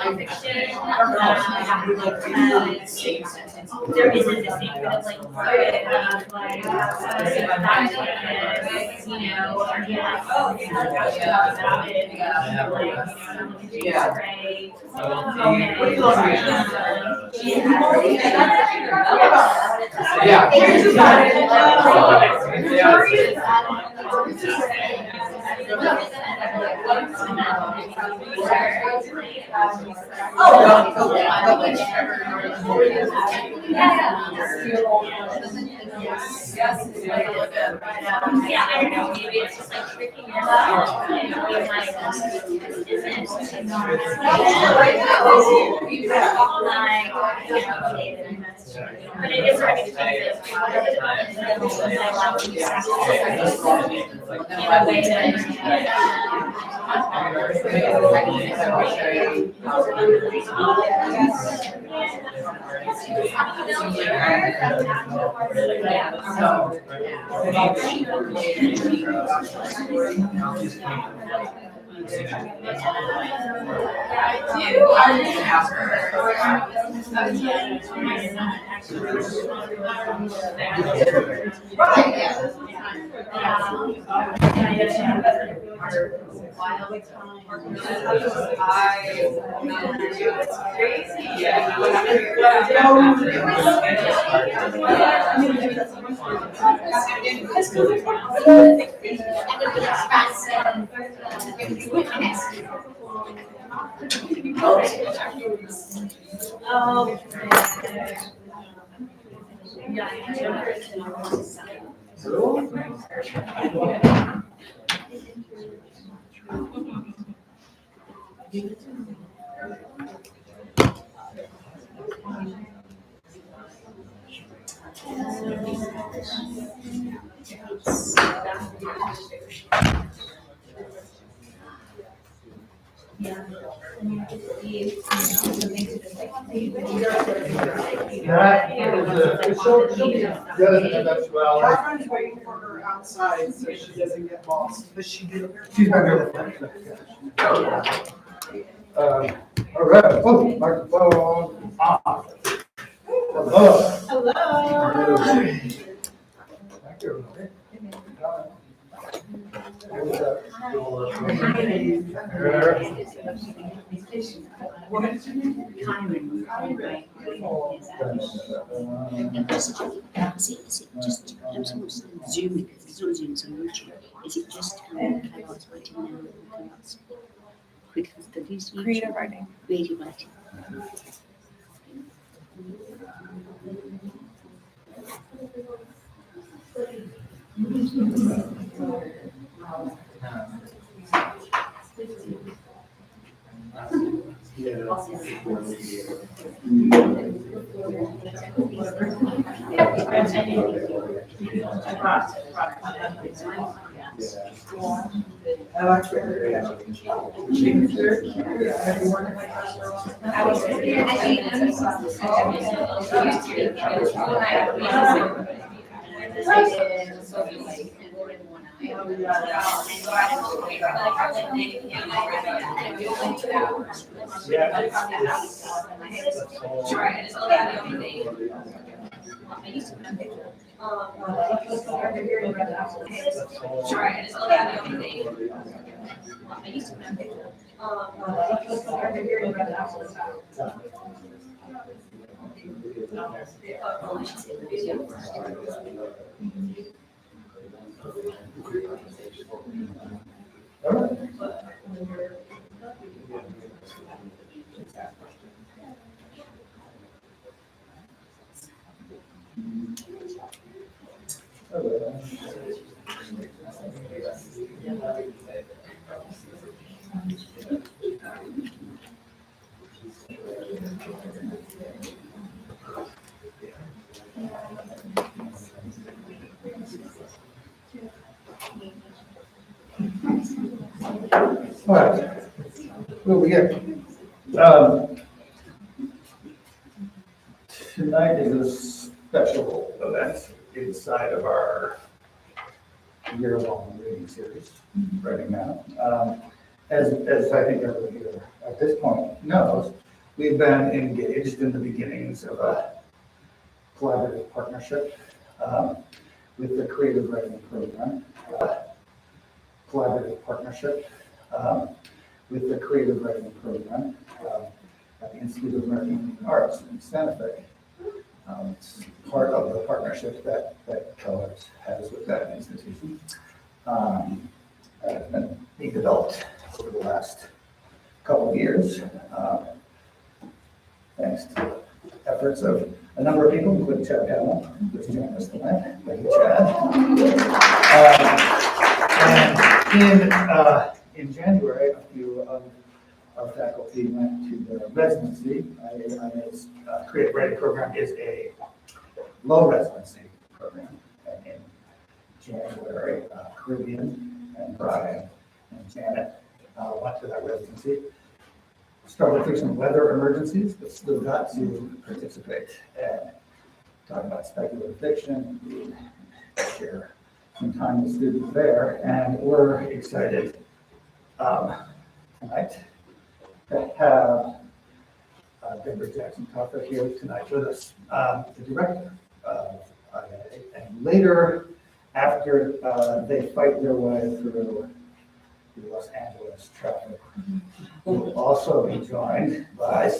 nonfiction. There isn't the same kind of like you know, or like, oh, about it, yeah, I don't know, maybe it's just like tricking yourself and being like, but it is very expensive. Catherine's waiting for her outside so she doesn't get lost, but she did. She's not gonna. All right, oh, microphone on. Hello. Hello. Thank you. Is it just Zoom because it's on Zoom, so YouTube? Is it just Carol's writing now and Carol's critical studies? Creative writing. Creative writing. All right. What we got? Tonight is a special event inside of our year-long reading series, writing now. as I think everybody here at this point knows, we've been engaged in the beginnings of a collaborative partnership with the Creative Writing Program. Collaborative partnership with the Creative Writing Program at the Institute of American Arts in Santa Fe. It's part of the partnership that CalArts has with that institution. Has been being developed over the last couple of years, thanks to the efforts of a number of people, including Chad Hamill, who's joined us tonight. Thank you, Chad. And in January, a few of our faculty went to their residency. Creative Writing Program is a low residency program. And in January, Caribbean and Brian and Janet went to that residency. Struggled through some weather emergencies, but still got to participate and talk about speculative fiction, share some time with students there, and we're excited tonight to have Deborah Taffa here tonight with us, the director of IA, and later, after they fight their way through the Los Angeles traffic, we'll also be joined by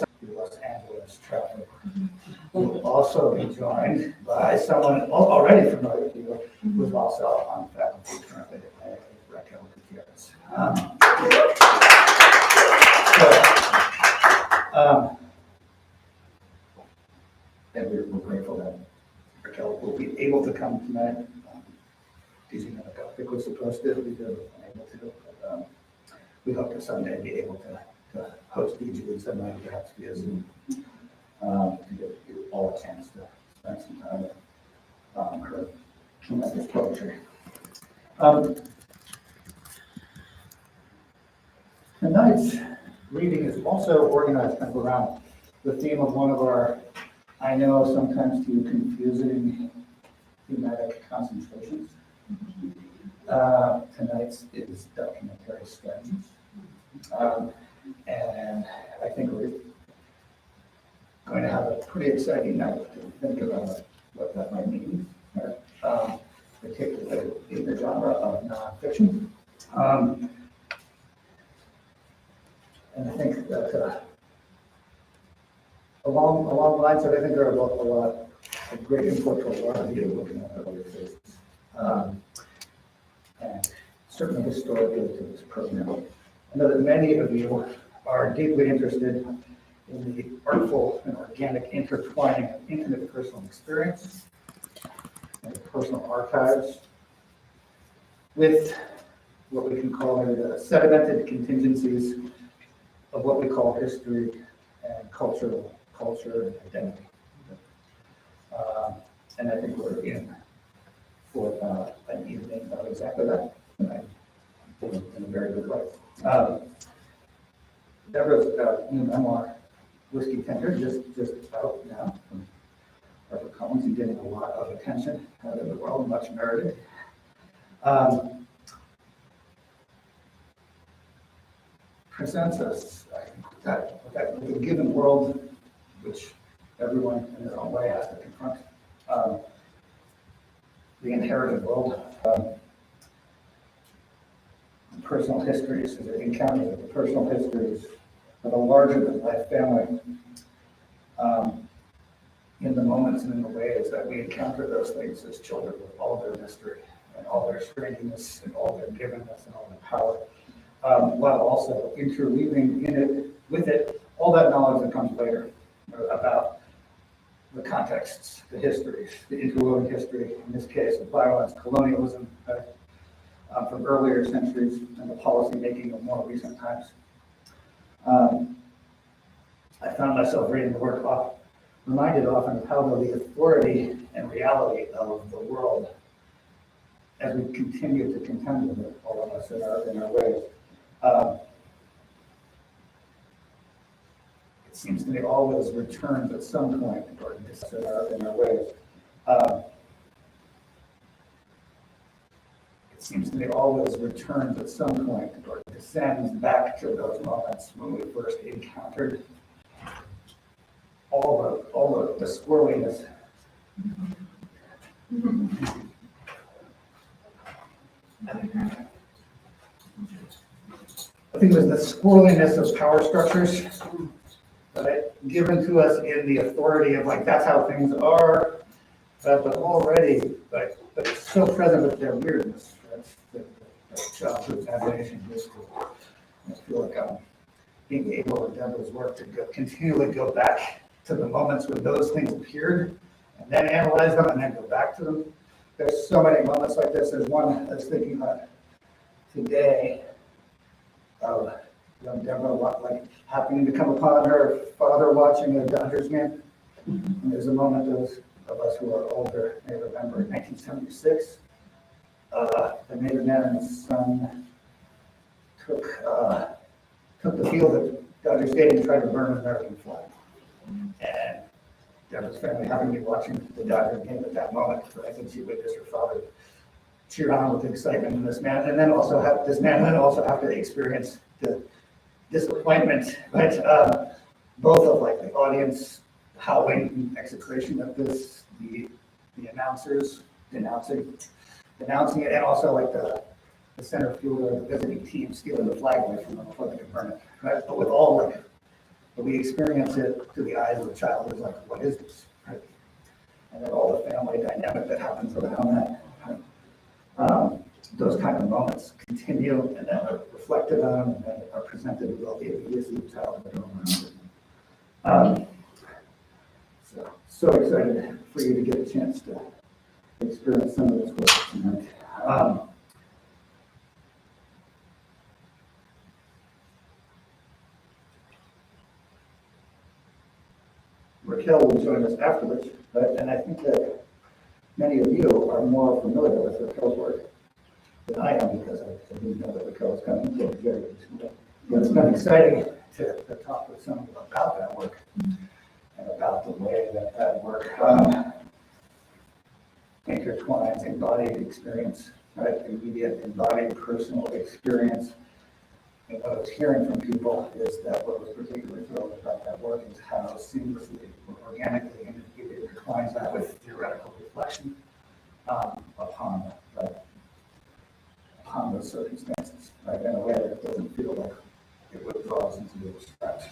someone already familiar to you, who's also on faculty currently, Raquel Gutiérrez. And we're grateful that Raquel will be able to come tonight. Dick was supposed to, we were unable to, but we hope to someday be able to host these weeks that might perhaps via Zoom to give you all a chance to spend some time with her tremendous poetry. Tonight's reading is also organized kind of around the theme of one of our, I know, sometimes too confusing thematic concentrations. Tonight's is documentary strategies. And I think we're going to have a pretty exciting night to think about what that might mean, particularly in the genre of nonfiction. And I think that along the lines that I think there are a lot of great import for a lot of you looking at earlier phases. And certainly historically to this program. I know that many of you are deeply interested in the artful and organic intertwining of intimate personal experience and personal archives with what we can call the sedimented contingencies of what we call history and culture and identity. And I think we're in for an evening of exactly that tonight, in a very good way. Deborah's new memoir, Whiskey Tender, just out now from HarperCollins and getting a lot of attention out in the world, much merited. Presents us that the given world, which everyone in their own way has to confront, the inherited world, personal histories, the encounter of the personal histories of a larger-than-life family, in the moments and in the ways that we encounter those things as children with all their mystery and all their strangeness and all their givenness and all their power, while also interweaving with it all that knowledge that comes later about the contexts, the histories, the interwoven history, in this case, of violence, colonialism from earlier centuries, and the policy making of more recent times. I found myself reading the work reminded often of how the authority and reality of the world, as we continue to contend with it, all of us in our ways, it seems to me always returns at some point toward this in our ways. It seems to me always returns at some point toward descends back to those moments when we first encountered all the squirreliness. I think it was the squirreliness of power structures, right, given to us in the authority of like, that's how things are, but already, but it's so present with their weirdness. That's the childhood imagination is to, I feel like I'm being able in Deborah's work to continually go back to the moments when those things appeared and then analyze them and then go back to them. There's so many moments like this. There's one I was thinking about today of young Deborah, like happening to come upon her father watching a Dodgers game. And there's a moment of us who are older may remember in 1976, the Native man and his son took the field at Dodger Stadium and tried to burn an American flag. And Deborah's family happened to be watching the Dodger game at that moment. So I think she witnessed her father cheer on with excitement in this man, and then also have to experience the disappointment, right? Both of like the audience howling in execration of this, the announcers denouncing it, and also like the center fielder, the visiting team stealing the flag away from them before they could burn it, right? But with all like, but we experience it through the eyes of a child who's like, what is this, right? And then all the family dynamic that happens around that. Right? Those kind of moments continue and then are reflected on and then are presented with all the immediacy of childhood around it. So excited for you to get a chance to experience some of this work tonight. Raquel will join us afterwards, but, and I think that many of you are more familiar with Raquel's work than I am because I didn't know that Raquel was coming. So very recently. But it's been exciting to talk with someone about that work and about the way that work intertwines embodied experience, right? Immediate embodied personal experience. And what I was hearing from people is that what was particularly thrilled about that work is how seamlessly or organically it intertwines that with theoretical reflection upon those circumstances, right? In a way that doesn't feel like it withdraws into the abstract.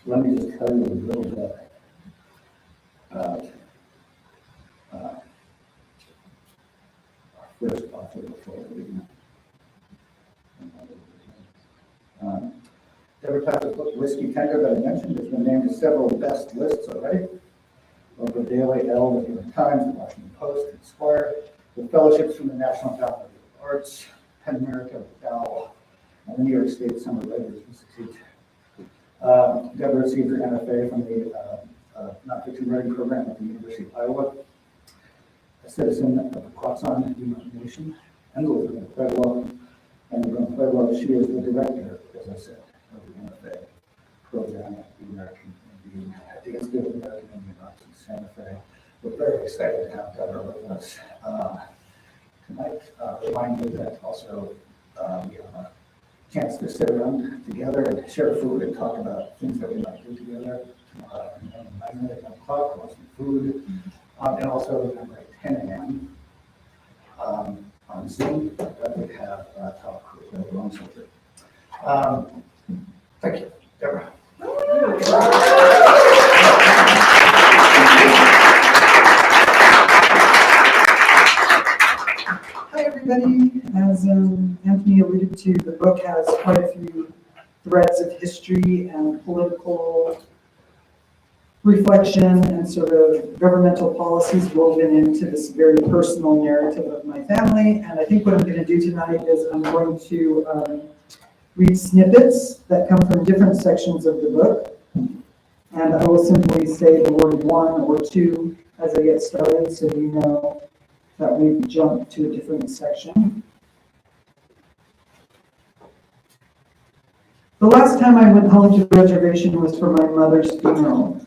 Let me just tell you a little bit about our first author before we begin. Deborah Taffa's book, Whiskey Tender, that I mentioned, has been named to several best lists already. Over Daily, Elle, the New York Times, the Washington Post, and Esquire, with fellowships from the National Endowment of the Arts, PEN America, McDowell, and the New York State Summer Writers Institute. Deborah received her MFA from the nonfiction writing program at the University of Iowa, a citizen of the Quasan Nation, and lives in Pueblo. And in Pueblo, she is the director, as I said, of the MFA program at the Institute of American Indian Arts in Santa Fe. We're very excited to have Deborah with us tonight. Remind you that also we have a chance to sit around together and share food and talk about things that we might do together. At 9 o'clock, we'll have some food. And also remember at 10 a.m. On Zoom that we have talk with the wrong subject. Thank you, Deborah. Hi, everybody. As Anthony alluded to, the book has quite a few threads of history and political reflection and sort of governmental policies woven into this very personal narrative of my family. And I think what I'm going to do tonight is I'm going to read snippets that come from different sections of the book. And I will simply say the word one or two as I get started so you know that we've jumped to a different section. The last time I went home to the reservation was for my mother's funeral.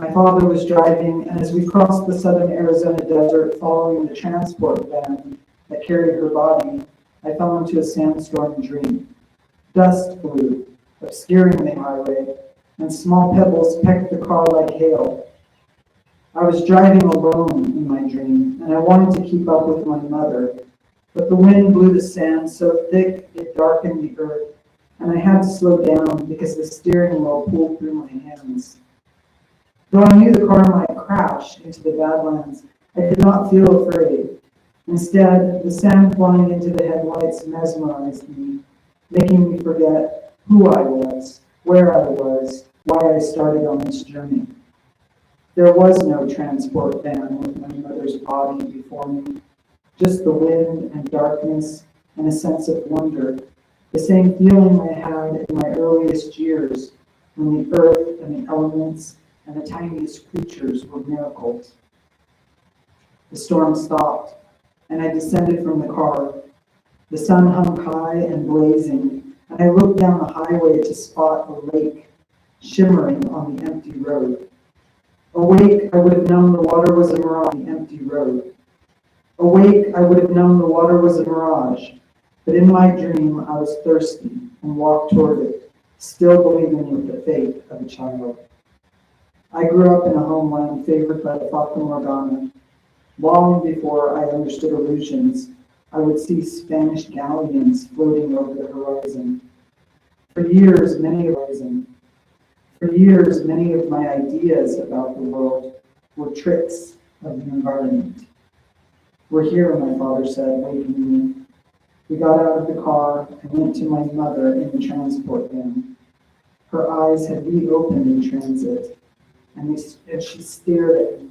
My father was driving, and as we crossed the southern Arizona desert following the transport van that carried her body, I fell into a sandstorm dream. Dust flew, obscuring the highway, and small pebbles pecked the car like hail. I was driving alone in my dream, and I wanted to keep up with my mother, but the wind blew the sand so thick it darkened the earth, and I had to slow down because the steering wheel pulled through my hands. Though I knew the car might crash into the Badlands, I did not feel afraid. Instead, the sand flying into the headlights mesmerized me, making me forget who I was, where I was, why I started on this journey. There was no transport van with my mother's body before me, just the wind and darkness and a sense of wonder, the same feeling I had in my earliest years when the earth and the elements and the tiniest creatures were miracles. The storm stopped, and I descended from the car. The sun hung high and blazing, and I looked down the highway to spot a lake shimmering on the empty road. Awake, I would have known the water was a mirage on the empty road. Awake, I would have known the water was a mirage, but in my dream I was thirsty and walked toward it, still believing with the faith of a child. I grew up in a homeland favored by the Fata Morgana. Long before I understood illusions, I would see Spanish galleons floating over the horizon. For years, many of my ideas about the world were tricks of the environment. "We're here," my father said, waking me. We got out of the car and went to my mother in the transport van. Her eyes had reopened in transit, and she stared at me,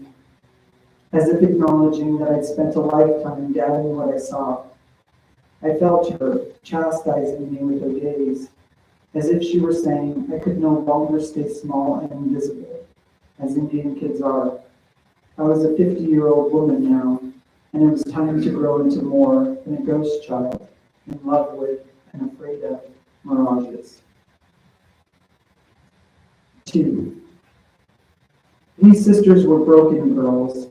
as if acknowledging that I'd spent a lifetime doubting what I saw. I felt her chastising me with her gaze, as if she were saying I could no longer stay small and invisible, as Indian kids are. I was a 50-year-old woman now, and it was time to grow into more than a ghost child, in love with and afraid of mirages. 2. We sisters were broken girls.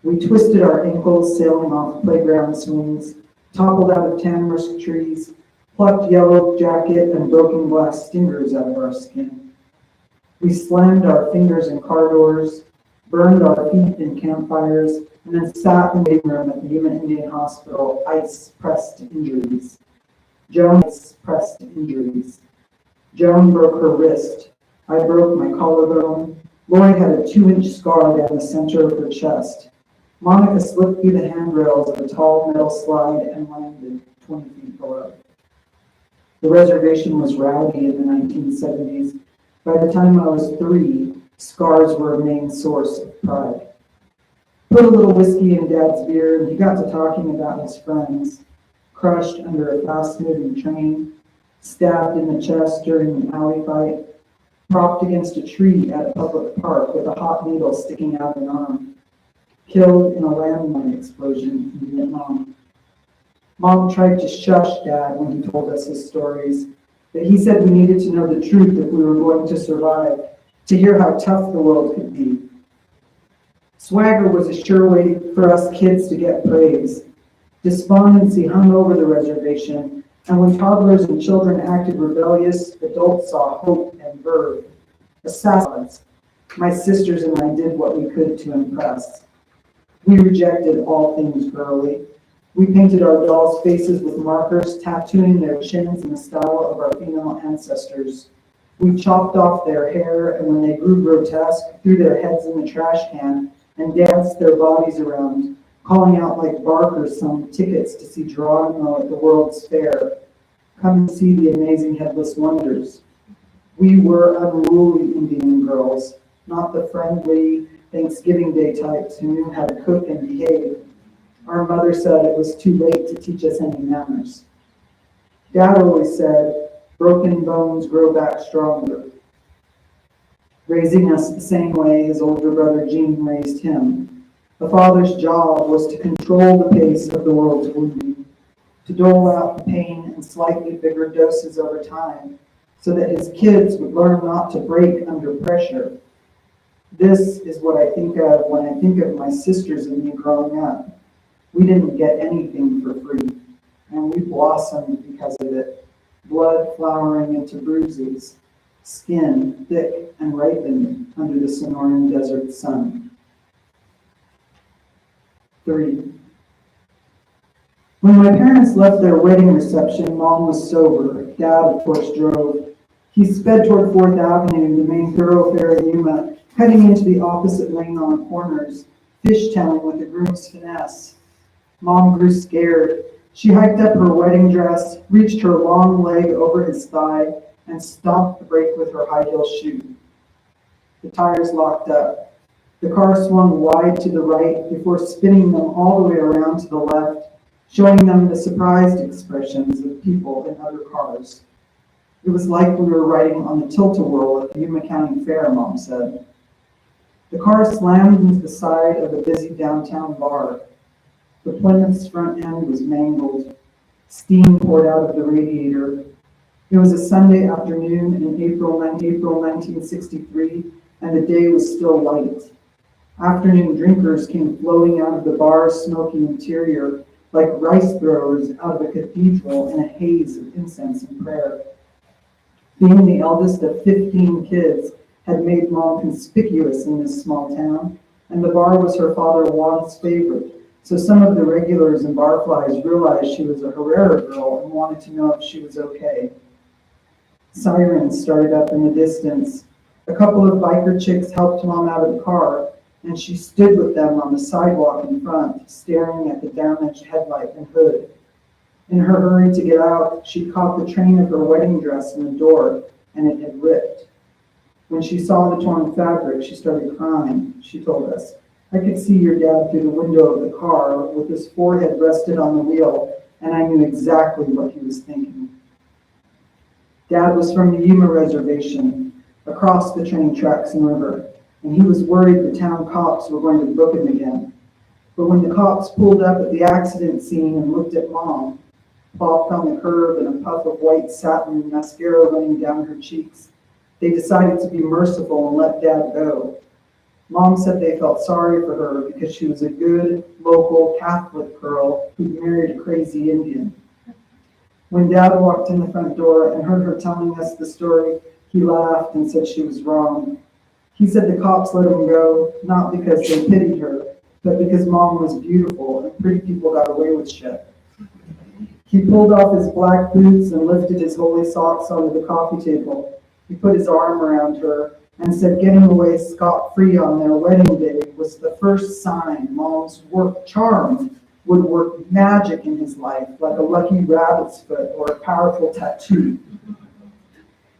We twisted our ankles sailing off playground swings, toppled out of tamarisk trees, plucked yellow jacket and broken glass stingers out of our skin. We slammed our fingers in car doors, burned our feet in campfires, and then sat in the waiting room at the Yuma Indian Hospital, ice-pressed injuries. Joan broke her wrist. I broke my collarbone. Lori had a 2-inch scar down the center of her chest. Monica slipped through the handrails of a tall metal slide and landed 20 feet below. The reservation was rowdy in the 1970s. By the time I was 3, scars were a main source of pride. Put a little whiskey in Dad's beer, and he got to talking about his friends. Crushed under a fast-moving train, stabbed in the chest during an alley fight, propped against a tree at a public park with a hot needle sticking out an arm, killed in a landmine explosion in Vietnam. Mom tried to shush Dad when he told us his stories, but he said we needed to know the truth if we were going to survive, to hear how tough the world could be. Swagger was a sure way for us kids to get praise. Despondency hung over the reservation, and when toddlers and children acted rebellious, adults saw hope and verve. Assassins. My sisters and I did what we could to impress. We rejected all things girly. We painted our dolls' faces with markers, tattooing their chins in the style of our female ancestors. We chopped off their hair, and when they grew grotesque, threw their heads in the trash can and danced their bodies around, calling out like barkers selling tickets to see Geronimo at the World's Fair. Come and see the amazing headless wonders. We were unruly Indian girls, not the friendly Thanksgiving Day types who knew how to cook and behave. Our mother said it was too late to teach us any manners. Dad always said, broken bones grow back stronger, raising us the same way his older brother Gene raised him. The father's job was to control the pace of the world's wounding, to dole out the pain in slightly bigger doses over time, so that his kids would learn not to break under pressure. This is what I think of when I think of my sisters and me growing up. We didn't get anything for free, and we blossomed because of it. Blood flowering into bruises, skin thick and ripened under the Sonoran desert sun. 3. When my parents left their wedding reception, Mom was sober. Dad, of course, drove. He sped toward 4th Avenue, the main thoroughfare in Yuma, cutting into the opposite lane on corners, fishtailing with a groom's finesse. Mom grew scared. She hiked up her wedding dress, reached her long leg over his thigh, and stomped the brake with her high heel shoe. The tires locked up. The car swung wide to the right before spinning them all the way around to the left, showing them the surprised expressions of people in other cars. It was like we were riding on the tilt-a-whirl at the Yuma County Fair, Mom said. The car slammed into the side of a busy downtown bar. The Plymouth's front end was mangled. Steam poured out of the radiator. It was a Sunday afternoon in April 1963, and the day was still light. Afternoon drinkers came flowing out of the bar's smoky interior like rice throwers out of a cathedral in a haze of incense and prayer. Being the eldest of 15 kids had made Mom conspicuous in this small town, and the bar was her father Juan's favorite, so some of the regulars and barflies realized she was a Herrera girl and wanted to know if she was okay. Sirens started up in the distance. A couple of biker chicks helped Mom out of the car, and she stood with them on the sidewalk in front, staring at the damaged headlight and hood. In her hurry to get out, she caught the train of her wedding dress in the door, and it had ripped. When she saw the torn fabric, she started crying, she told us. I could see your dad through the window of the car with his forehead rested on the wheel, and I knew exactly what he was thinking. Dad was from the Yuma Reservation, across the train tracks and river, and he was worried the town cops were going to book him again. But when the cops pulled up at the accident scene and looked at Mom, plopped on the curb and a puff of white satin mascara running down her cheeks, they decided to be merciful and let Dad go. Mom said they felt sorry for her because she was a good, local Catholic girl who married a crazy Indian. When Dad walked in the front door and heard her telling us the story, he laughed and said she was wrong. He said the cops let him go, not because they pitied her, but because Mom was beautiful and pretty people got away with shit. He pulled off his black boots and lifted his holy socks onto the coffee table. He put his arm around her and said getting away scot-free on their wedding day was the first sign Mom's work charm would work magic in his life, like a lucky rabbit's foot or a powerful tattoo.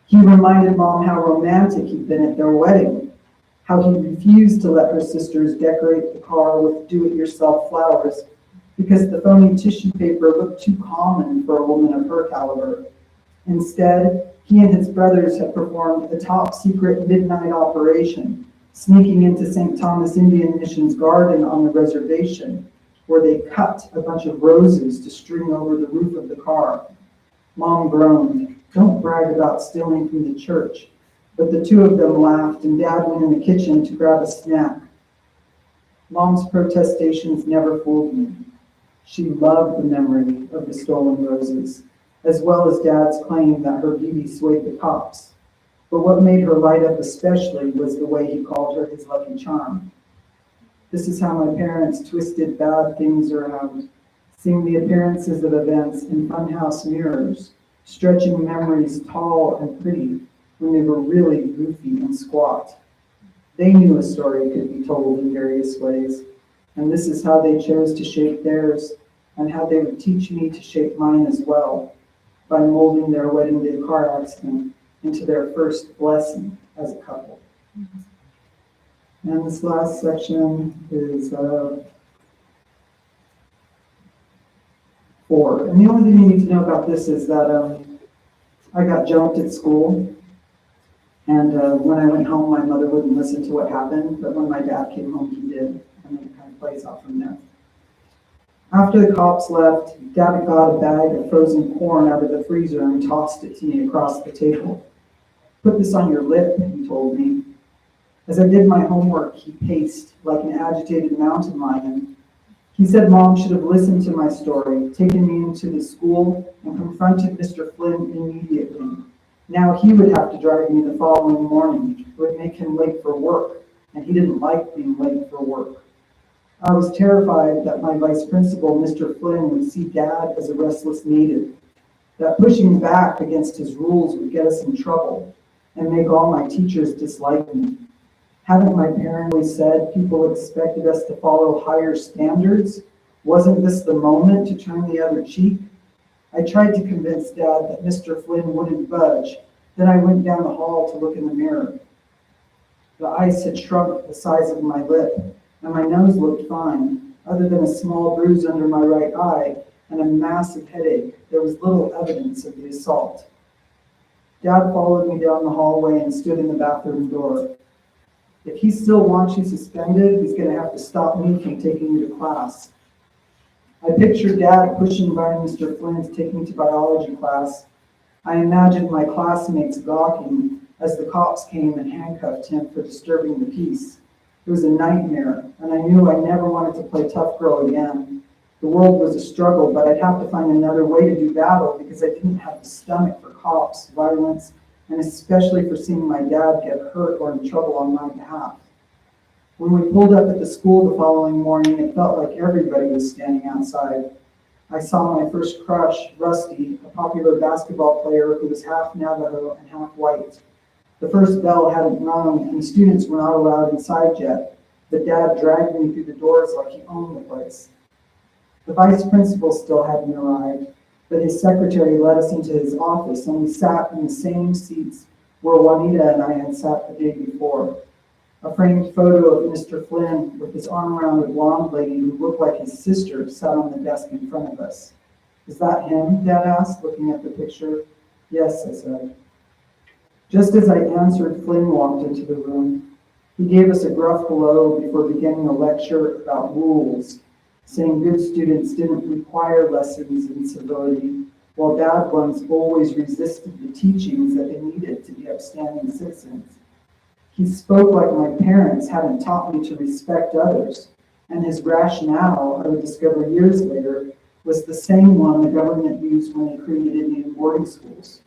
He reminded Mom how romantic he'd been at their wedding, how he refused to let her sisters decorate the car with do-it-yourself flowers because the phony tissue paper looked too common for a woman of her caliber. Instead, he and his brothers had performed a top-secret midnight operation, sneaking into St. Thomas Indian Mission's garden on the reservation, where they cut a bunch of roses to string over the roof of the car. Mom groaned, "Don't brag about stealing from the church." But the two of them laughed, and Dad went in the kitchen to grab a snack. Mom's protestations never fooled me. She loved the memory of the stolen roses, as well as Dad's claim that her beauty swayed the cops. But what made her light up especially was the way he called her his lucky charm. This is how my parents twisted bad things around, seeing the appearances of events in funhouse mirrors, stretching memories tall and pretty when they were really goofy and squat. They knew a story could be told in various ways, and this is how they chose to shape theirs, and how they would teach me to shape mine as well, by molding their wedding day car accident into their first blessing as a couple. And this last section is 4. And the only thing you need to know about this is that I got jumped at school. And when I went home, my mother wouldn't listen to what happened. But when my dad came home, he did. And it kind of plays out from there. After the cops left, Dad got a bag of frozen corn out of the freezer and tossed it to me across the table. "Put this on your lip," he told me. As I did my homework, he paced like an agitated mountain lion. He said Mom should have listened to my story, taken me into the school, and confronted Mr. Flynn immediately. Now he would have to drive me the following morning. It would make him late for work, and he didn't like being late for work. I was terrified that my vice principal, Mr. Flynn, would see Dad as a restless native, that pushing back against his rules would get us in trouble and make all my teachers dislike me. Hadn't my parents said people expected us to follow higher standards? Wasn't this the moment to turn the other cheek? I tried to convince Dad that Mr. Flynn wouldn't budge. Then I went down the hall to look in the mirror. The ice had shrunk the size of my lip, and my nose looked fine. Other than a small bruise under my right eye and a massive headache, there was little evidence of the assault. Dad followed me down the hallway and stood in the bathroom door. If he still wants you suspended, he's going to have to stop me from taking you to class. I pictured Dad pushing by Mr. Flynn to take me to biology class. I imagined my classmates gawking as the cops came and handcuffed him for disturbing the peace. It was a nightmare, and I knew I never wanted to play tough girl again. The world was a struggle, but I'd have to find another way to do battle because I didn't have the stomach for cops, violence, and especially for seeing my dad get hurt or in trouble on my behalf. When we pulled up at the school the following morning, it felt like everybody was standing outside. I saw my first crush, Rusty, a popular basketball player who was half Navajo and half white. The first bell hadn't rung, and the students were not allowed inside yet, but Dad dragged me through the doors like he owned the place. The vice principal still hadn't arrived, but his secretary led us into his office, and we sat in the same seats where Juanita and I had sat the day before. A framed photo of Mr. Flynn with his arm around a blonde lady who looked like his sister sat on the desk in front of us. "Is that him?" Dad asked, looking at the picture. "Yes," I said. Just as I answered, Flynn walked into the room. He gave us a gruff hello before beginning a lecture about rules, saying good students didn't require lessons in civility, while bad ones always resisted the teachings that they needed to be upstanding citizens. He spoke like my parents hadn't taught me to respect others, and his rationale, I would discover years later, was the same one the government used when they created Indian boarding schools.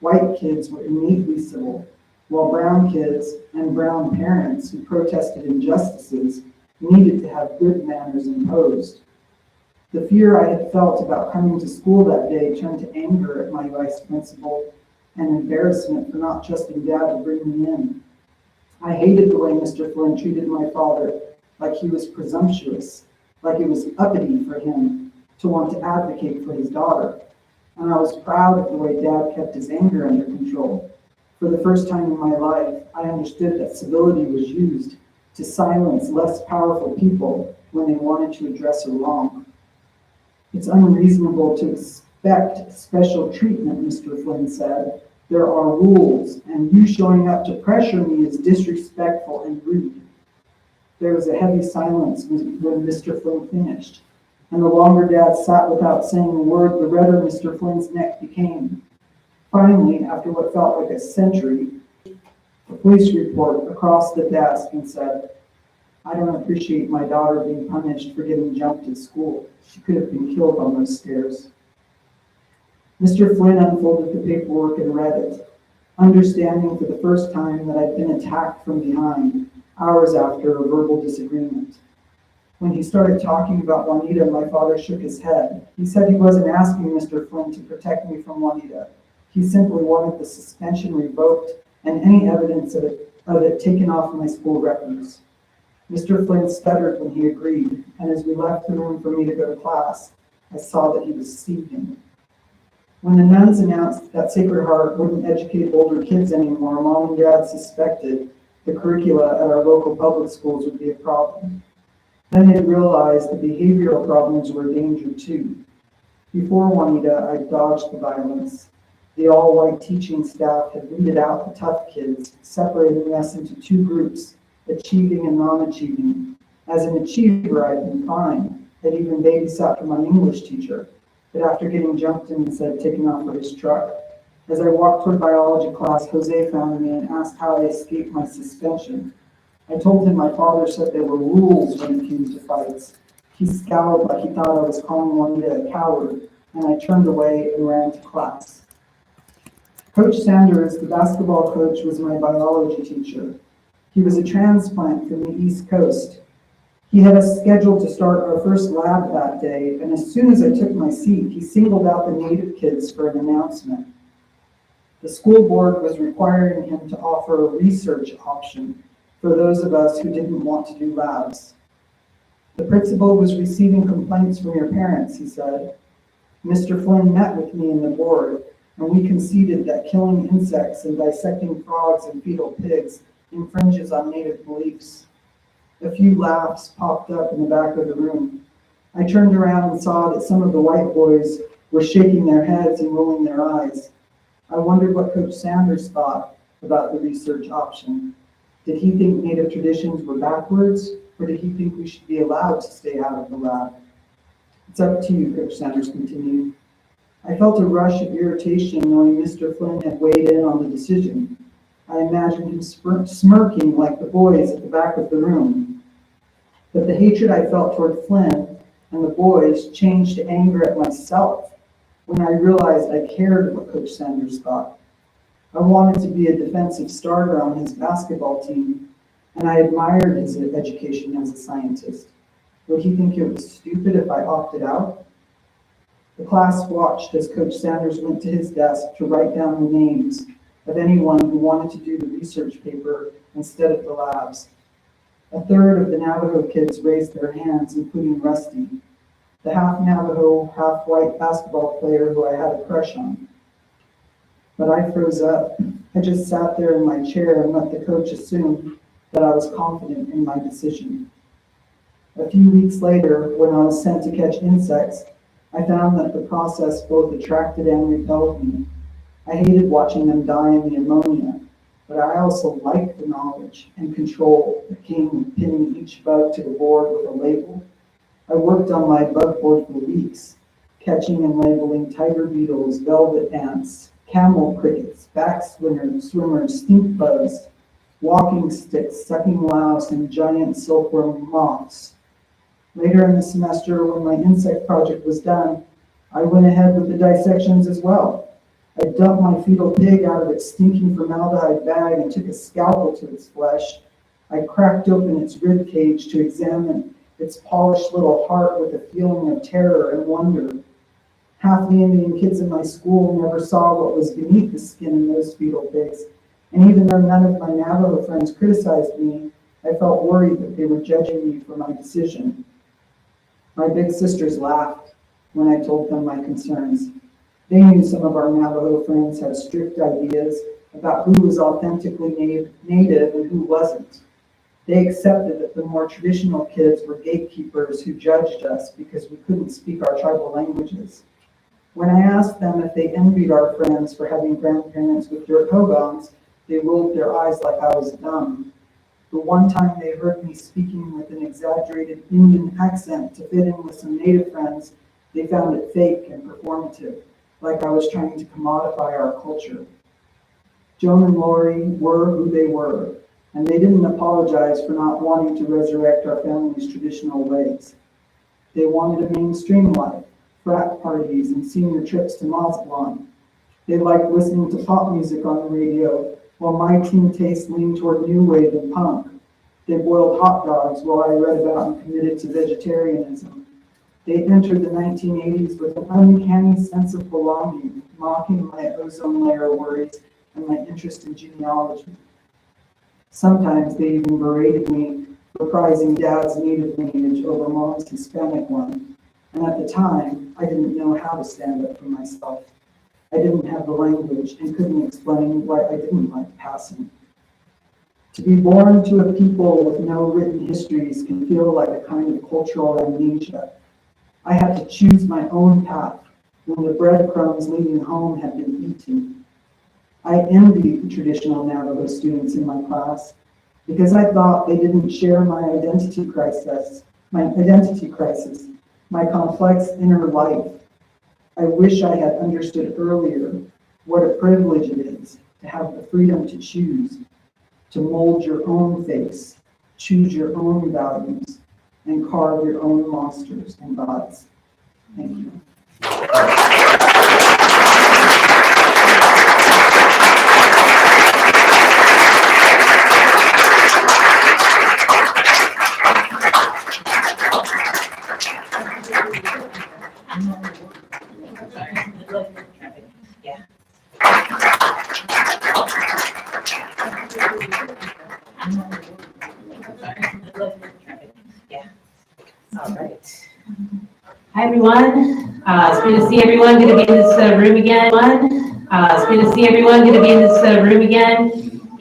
White kids were innately civil, while brown kids and brown parents who protested injustices needed to have good manners imposed. The fear I had felt about coming to school that day turned to anger at my vice principal and embarrassment for not trusting Dad to bring me in. I hated the way Mr. Flynn treated my father, like he was presumptuous, like it was uppity for him to want to advocate for his daughter. And I was proud of the way Dad kept his anger under control. For the first time in my life, I understood that civility was used to silence less powerful people when they wanted to address a wrong. "It's unreasonable to expect special treatment," Mr. Flynn said. "There are rules, and you showing up to pressure me is disrespectful and rude." There was a heavy silence when Mr. Flynn finished, and the longer Dad sat without saying a word, the redder Mr. Flynn's neck became. Finally, after what felt like a century, a police report across the desk and said, "I don't appreciate my daughter being punished for getting jumped at school. She could have been killed on those stairs." Mr. Flynn unfolded the paperwork and read it, understanding for the first time that I'd been attacked from behind, hours after a verbal disagreement. When he started talking about Juanita, my father shook his head. He said he wasn't asking Mr. Flynn to protect me from Juanita. He simply wanted the suspension revoked and any evidence of it taken off my school records. Mr. Flynn stuttered when he agreed, and as we left the room for me to go to class, I saw that he was seething. When the nuns announced that Sacred Heart wouldn't educate older kids anymore, Mom and Dad suspected the curricula at our local public schools would be a problem. Then they realized the behavioral problems were a danger too. Before Juanita, I dodged the violence. The all-white teaching staff had weeded out the tough kids, separating us into two groups, achieving and non-achieving. As an achiever, I'd been fine. I'd even babysat for my English teacher. But after getting jumped and said taken off of his truck, As I walked toward biology class, Jose found me and asked how I escaped my suspension. I told him my father said there were rules when it came to fights. He scowled like he thought I was calling Juanita a coward, and I turned away and ran to class. Coach Sanders, the basketball coach, was my biology teacher. He was a transplant from the East Coast. He had us scheduled to start our first lab that day, and as soon as I took my seat, he singled out the native kids for an announcement. The school board was requiring him to offer a research option for those of us who didn't want to do labs. The principal was receiving complaints from your parents, he said. Mr. Flynn met with me and the board, and we conceded that killing insects and dissecting frogs and fetal pigs infringes on native beliefs. A few laughs popped up in the back of the room. I turned around and saw that some of the white boys were shaking their heads and rolling their eyes. I wondered what Coach Sanders thought about the research option. Did he think native traditions were backwards, or did he think we should be allowed to stay out of the lab? It's up to you, Coach Sanders continued. I felt a rush of irritation knowing Mr. Flynn had weighed in on the decision. I imagined him smirking like the boys at the back of the room. But the hatred I felt toward Flynn and the boys changed to anger at myself when I realized I cared what Coach Sanders thought. I wanted to be a defensive starter on his basketball team, and I admired his education as a scientist. Would he think it was stupid if I opted out? The class watched as Coach Sanders went to his desk to write down the names of anyone who wanted to do the research paper instead of the labs. A third of the Navajo kids raised their hands, including Rusty, the half Navajo, half white basketball player who I had a crush on. But I froze up. I just sat there in my chair and let the coach assume that I was confident in my decision. A few weeks later, when I was sent to catch insects, I found that the process both attracted and repelled me. I hated watching them die in the ammonia, but I also liked the knowledge and control that came with pinning each bug to the board with a label. I worked on my bug board for weeks, catching and labeling tiger beetles, velvet ants, camel crickets, back swimmers, stink bugs, walking sticks, sucking louse, and giant silkworm moths. Later in the semester, when my insect project was done, I went ahead with the dissections as well. I dumped my fetal pig out of its stinking formaldehyde bag and took a scalpel to its flesh. I cracked open its rib cage to examine its polished little heart with a feeling of terror and wonder. Half the Indian kids in my school never saw what was beneath the skin in those fetal pigs, and even though none of my Navajo friends criticized me, I felt worried that they were judging me for my decision. My big sisters laughed when I told them my concerns. They knew some of our Navajo friends had strict ideas about who was authentically native and who wasn't. They accepted that the more traditional kids were gatekeepers who judged us because we couldn't speak our tribal languages. When I asked them if they envied our friends for having grandparents with dirt hogans, they rolled their eyes like I was dumb. The one time they heard me speaking with an exaggerated Indian accent to fit in with some native friends, they found it fake and performative, like I was trying to commodify our culture. Joan and Lori were who they were, and they didn't apologize for not wanting to resurrect our family's traditional ways. They wanted a mainstream life, frat parties, and senior trips to Mazatlan. They liked listening to pop music on the radio, while my teen taste leaned toward new wave and punk. They boiled hot dogs while I read about and committed to vegetarianism. They entered the 1980s with an uncanny sense of belonging, mocking my ozone layer worries and my interest in genealogy. Sometimes they even berated me for prizing Dad's native lineage over Mom's Hispanic one. And at the time, I didn't know how to stand up for myself. I didn't have the language and couldn't explain why I didn't like passing. To be born to a people with no written histories can feel like a kind of cultural amnesia. I had to choose my own path when the breadcrumbs leading home had been eaten. I envied the traditional Navajo students in my class because I thought they didn't share my identity crisis, my complex inner life. I wish I had understood earlier what a privilege it is to have the freedom to choose, to mold your own face, choose your own values, and carve your own monsters and gods. Thank you. All right. Hi, everyone. It's good to see everyone. Good to be in this room again. It's good to see everyone. Good to be in this room again.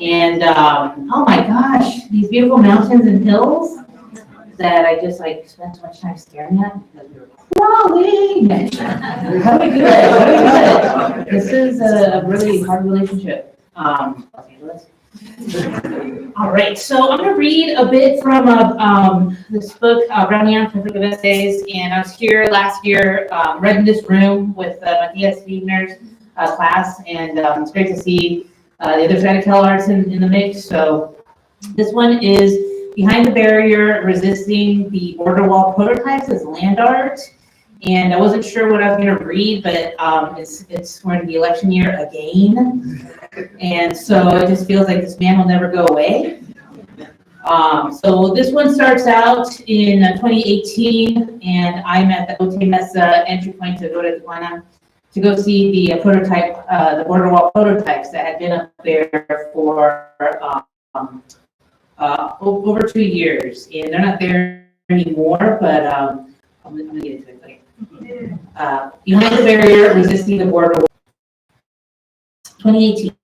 And oh my gosh, these beautiful mountains and hills that I just like spent so much time staring at because we were crawling. How do we do it? How do we do it? This is a really hard relationship. All right, so I'm going to read a bit from this book, Brownie on Perfect Essays, and I was here last year, read in this room with my DS Wiener's class, and it's great to see the other side of Cal Arts in the mix. So this one is Behind the Barrier, Resisting the Border Wall Prototypes as Land Art. And I wasn't sure what I was going to read, but it's going to be election year again. And so it just feels like this man will never go away. So this one starts out in 2018, and I'm at the Otay Mesa entry point to go to Tijuana to go see the prototype, the border wall prototypes that had been up there for over 2 years. And they're not there anymore, but I'm going to get into it later. Behind the Barrier, Resisting the Border Wall. 2018.